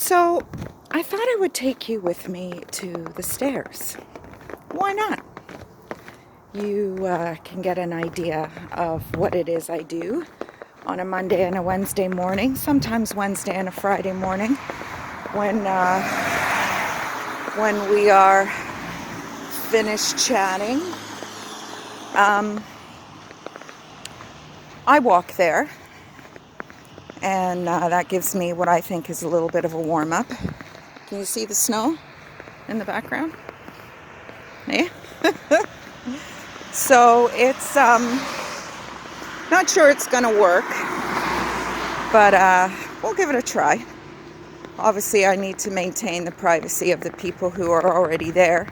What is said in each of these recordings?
So I thought I would take you with me to the stairs. Why not? You can get an idea of what it is I do on a Monday and a Wednesday morning, sometimes Wednesday and a Friday morning, when we are finished chatting. I walk there, and that gives me what I think is a little bit of a warm-up. Can you see the snow in the background? Eh? So it's not sure it's gonna work, but we'll give it a try. Obviously I need to maintain the privacy of the people who are already there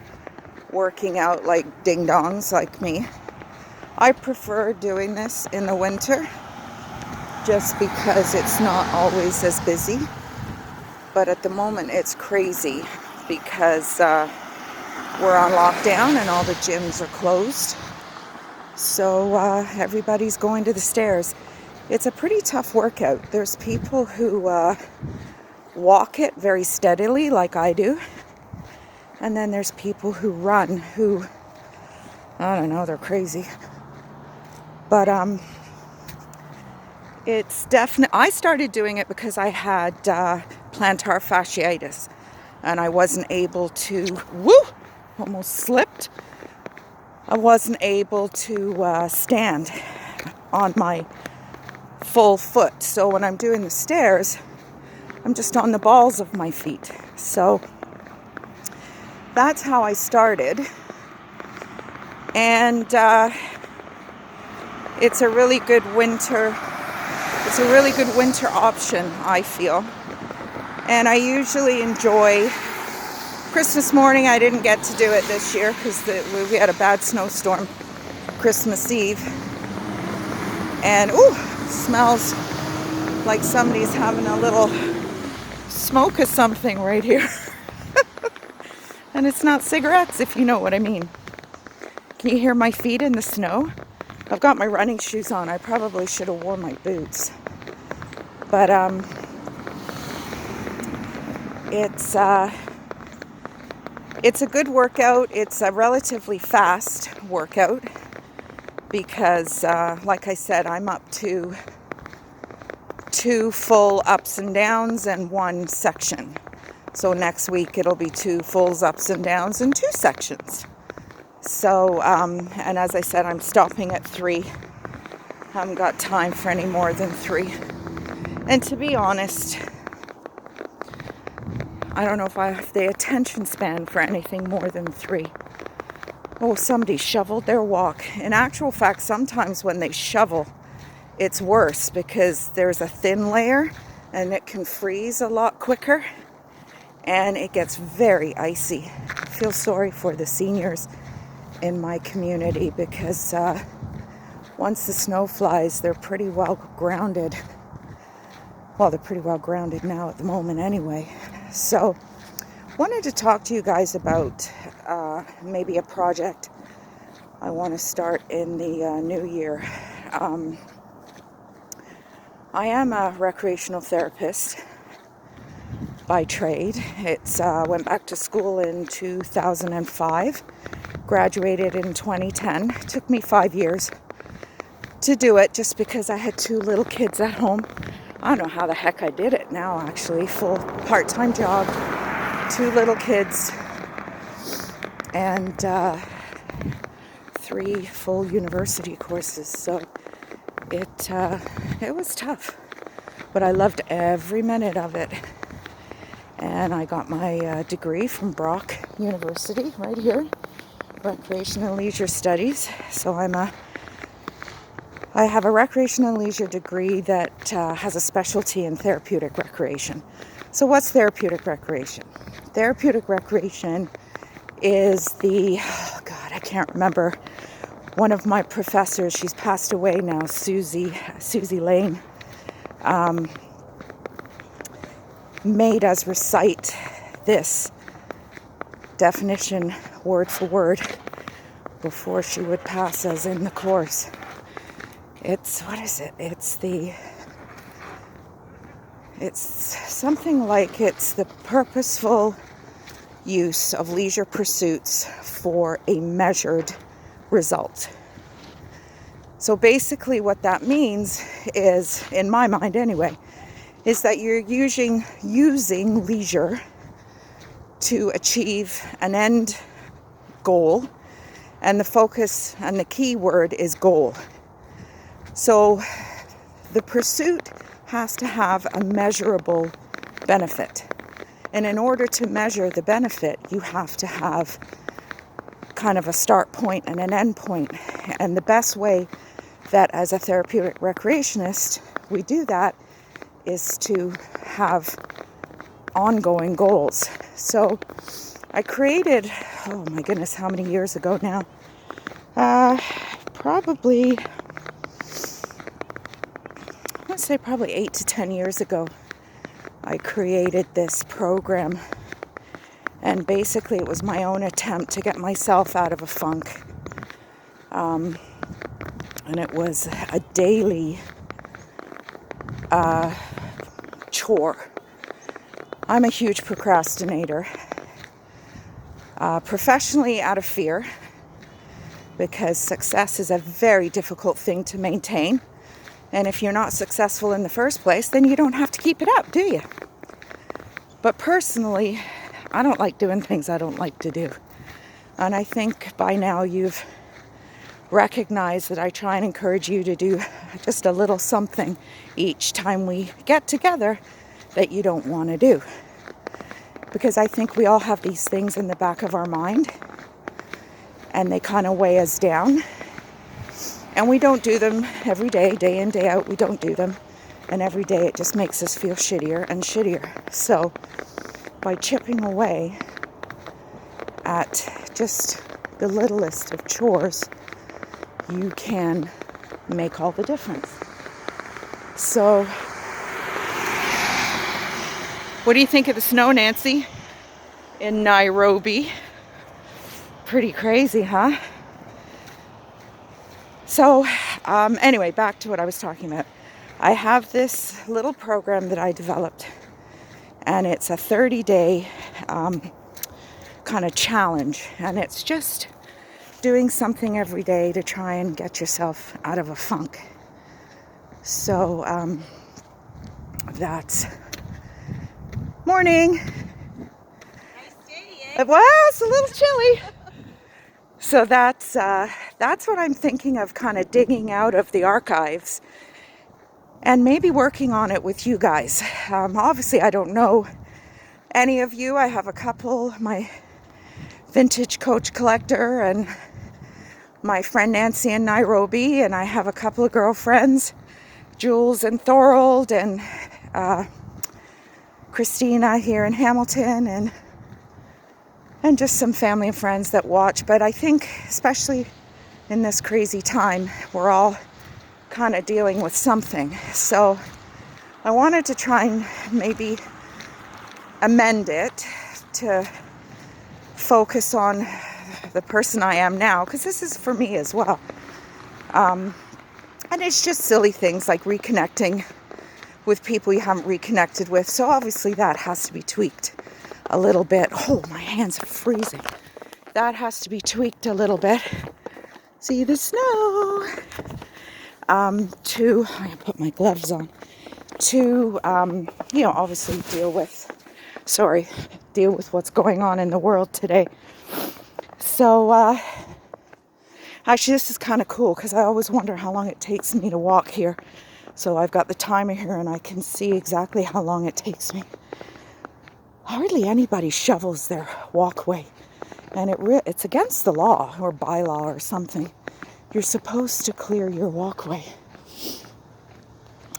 working out like ding-dongs like me. I prefer doing this in the winter just because it's not always as busy, but at the moment it's crazy because we're on lockdown and all the gyms are closed. So everybody's going to the stairs. It's a pretty tough workout. There's people who walk it very steadily like I do. And then there's people who run who, I don't know, they're crazy. But it's definitely, I started doing it because I had plantar fasciitis. And I wasn't able to, almost slipped. I wasn't able to stand on my full foot. So when I'm doing the stairs, I'm just on the balls of my feet. So that's how I started. And it's a really good winter option, I feel. And I usually enjoy Christmas morning. I didn't get to do it this year because we had a bad snowstorm Christmas Eve. And smells like somebody's having a little smoke of something right here. And it's not cigarettes, if you know what I mean. Can you hear my feet in the snow? I've got my running shoes on. I probably should have worn my boots. But it's a good workout. It's a relatively fast workout because, like I said, I'm up to 2 full ups and downs and 1 section. So next week it'll be 2 full ups and downs and 2 sections. So, and as I said, I'm stopping at 3. I haven't got time for any more than 3. And to be honest, I don't know if I have the attention span for anything more than 3. Oh, somebody shoveled their walk. In actual fact, sometimes when they shovel, it's worse because there's a thin layer and it can freeze a lot quicker and it gets very icy. I feel sorry for the seniors in my community because once the snow flies, they're pretty well grounded. Well, they're pretty well grounded now at the moment anyway. So, wanted to talk to you guys about maybe a project I want to start in the new year. I am a recreational therapist by trade. It's went back to school in 2005, graduated in 2010. It took me 5 years to do it just because I had 2 little kids at home. I don't know how the heck I did it now, actually. Full part-time job, 2 little kids, and 3 full university courses. So it was tough, but I loved every minute of it. And I got my degree from Brock University right here, Recreation and Leisure Studies. So I have a recreation and leisure degree that has a specialty in therapeutic recreation. So what's therapeutic recreation? Therapeutic recreation is I can't remember. One of my professors, she's passed away now, Susie Lane, made us recite this definition word for word before she would pass us in the course. It's It's something like it's the purposeful use of leisure pursuits for a measured result. So basically what that means is, in my mind anyway, is that you're using leisure to achieve an end goal, and the focus and the key word is goal. So the pursuit has to have a measurable benefit. And in order to measure the benefit, you have to have kind of a start point and an end point. And the best way that as a therapeutic recreationist we do that is to have ongoing goals. So I created, oh my goodness, how many years ago now? Probably, I'd say probably 8 to 10 years ago, I created this program. And basically it was my own attempt to get myself out of a funk. And it was a daily chore. I'm a huge procrastinator. Professionally out of fear, because success is a very difficult thing to maintain. And if you're not successful in the first place, then you don't have to keep it up, do you? But personally, I don't like doing things I don't like to do. And I think by now you've recognized that I try and encourage you to do just a little something each time we get together that you don't want to do. Because I think we all have these things in the back of our mind and they kind of weigh us down. And we don't do them every day, day in, day out, we don't do them. And every day it just makes us feel shittier and shittier. So by chipping away at just the littlest of chores, you can make all the difference. So, what do you think of the snow, Nancy? In Nairobi. Pretty crazy, huh? So, anyway, back to what I was talking about. I have this little program that I developed, and it's a 30-day kind of challenge, and it's just doing something every day to try and get yourself out of a funk. So that's morning. Nice day, eh? Well, it's a little chilly. So that's what I'm thinking of, kind of digging out of the archives and maybe working on it with you guys. Obviously, I don't know any of you. I have a couple, my vintage coach collector and my friend Nancy in Nairobi, and I have a couple of girlfriends, Jules and Thorold, and Christina here in Hamilton, and just some family and friends that watch. But I think, especially in this crazy time, we're all kind of dealing with something. So I wanted to try and maybe amend it to focus on the person I am now, because this is for me as well. And it's just silly things like reconnecting with people you haven't reconnected with. So obviously that has to be tweaked a little bit. Oh, my hands are freezing. That has to be tweaked a little bit. See the snow. I put my gloves on. To, obviously deal with what's going on in the world today. So, actually this is kind of cool because I always wonder how long it takes me to walk here. So I've got the timer here and I can see exactly how long it takes me. Hardly anybody shovels their walkway. And it's against the law or bylaw or something. You're supposed to clear your walkway.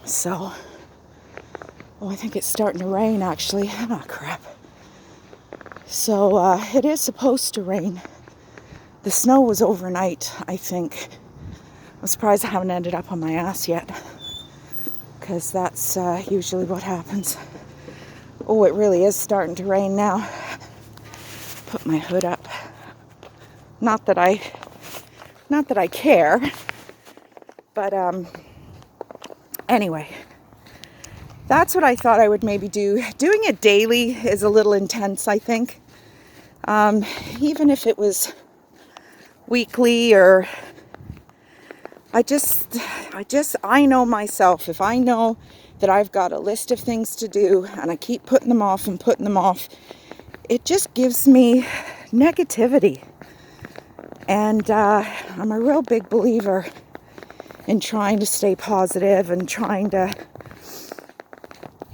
So, I think it's starting to rain actually. Oh, crap. So, it is supposed to rain. The snow was overnight, I think. I'm surprised I haven't ended up on my ass yet. Because that's usually what happens. Oh, it really is starting to rain now. Put my hood up. Not that I care. But, anyway. that's what I thought I would maybe do. Doing it daily is a little intense, I think. Even if it was weekly, or I know myself. If I know that I've got a list of things to do and I keep putting them off and putting them off, it just gives me negativity. And I'm a real big believer in trying to stay positive and trying to,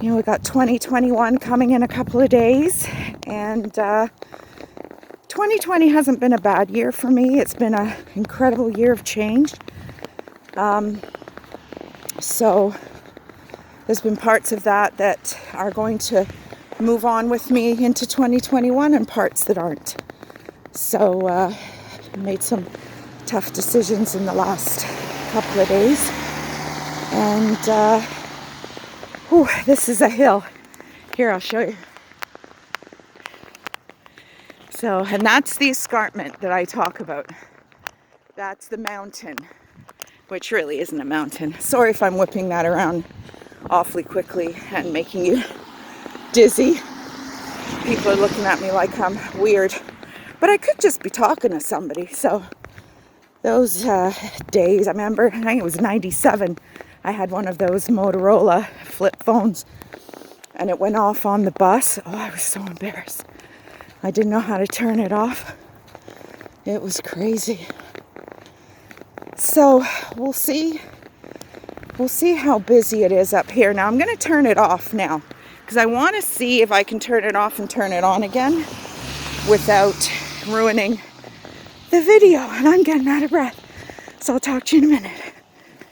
we got 2021 coming in a couple of days, and 2020 hasn't been a bad year for me. It's been an incredible year of change. So there's been parts of that are going to move on with me into 2021, and parts that aren't. So I made some tough decisions in the last couple of days. And this is a hill. Here, I'll show you. So, and that's the escarpment that I talk about. That's the mountain, which really isn't a mountain. Sorry if I'm whipping that around awfully quickly and making you dizzy. People are looking at me like I'm weird, but I could just be talking to somebody. So those days, I remember, I think it was 97, I had one of those Motorola flip phones, and it went off on the bus. Oh, I was so embarrassed. I didn't know how to turn it off. It was crazy. So we'll see how busy it is up here. Now I'm going to turn it off now, because I want to see if I can turn it off and turn it on again without ruining the video. And I'm getting out of breath. So I'll talk to you in a minute.